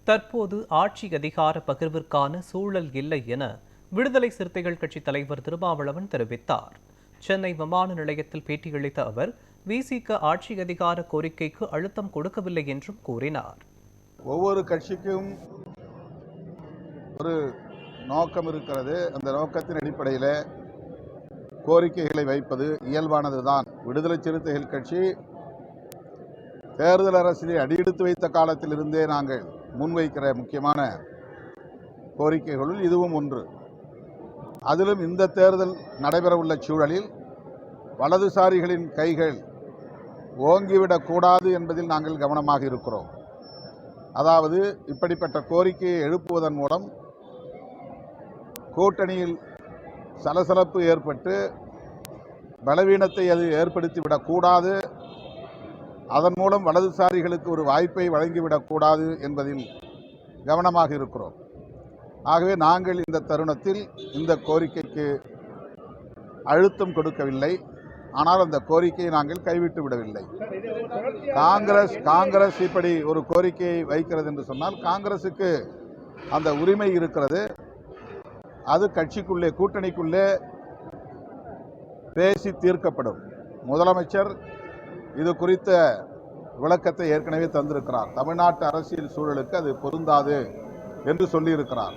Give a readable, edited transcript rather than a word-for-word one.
தற்போது ஆட்சி அதிகார பகிர்விற்கான சூழல் இல்லை என விடுதலை சிறுத்தைகள் கட்சி தலைவர் திருமாவளவன் தெரிவித்தார். சென்னை விமான நிலையத்தில் பேட்டியளித்த அவர் விசிக ஆட்சி அதிகார கோரிக்கைக்கு அழுத்தம் கொடுக்கவில்லை என்றும் கூறினார். ஒவ்வொரு கட்சிக்கும் ஒரு நோக்கம் இருக்கிறது. அந்த நோக்கத்தின் அடிப்படையில் கோரிக்கைகளை வைப்பது இயல்பானதுதான். விடுதலை சிறுத்தைகள் கட்சி தேர்தல் அரசியலை அடியெடுத்து வைத்த காலத்திலிருந்தே நாங்கள் முன்வைக்கிற முக்கியமான கோரிக்கைகளுள் இதுவும் ஒன்று. அதிலும் இந்த தேர்தல் நடைபெறவுள்ள சூழலில் வலதுசாரிகளின் கைகள் ஓங்கிவிடக்கூடாது என்பதில் நாங்கள் கவனமாக இருக்கிறோம். அதாவது இப்படிப்பட்ட கோரிக்கையை எழுப்புவதன் மூலம் கூட்டணியில் சலசலப்பு ஏற்பட்டு பலவீனத்தை அது ஏற்படுத்திவிடக்கூடாது, அதன் மூலம் வலதுசாரிகளுக்கு ஒரு வாய்ப்பை வழங்கிவிடக்கூடாது என்பதில் கவனமாக இருக்கிறோம். ஆகவே நாங்கள் இந்த தருணத்தில் இந்த கோரிக்கைக்கு அழுத்தம் கொடுக்கவில்லை. ஆனால் அந்த கோரிக்கையை நாங்கள் கைவிட்டு விடவில்லை. காங்கிரஸ் இப்படி ஒரு கோரிக்கையை வைக்கிறது என்று சொன்னால் காங்கிரசுக்கு அந்த உரிமை இருக்கிறது. அது கட்சிக்குள்ளே கூட்டணிக்குள்ளே பேசி தீர்க்கப்படும். முதலமைச்சர் இது குறித்த விளக்கத்தை ஏற்கனவே தந்திருக்கிறார். தமிழ்நாட்டு அரசியல் சூழலுக்கு அது பொருந்தாது என்று சொல்லியிருக்கிறார்.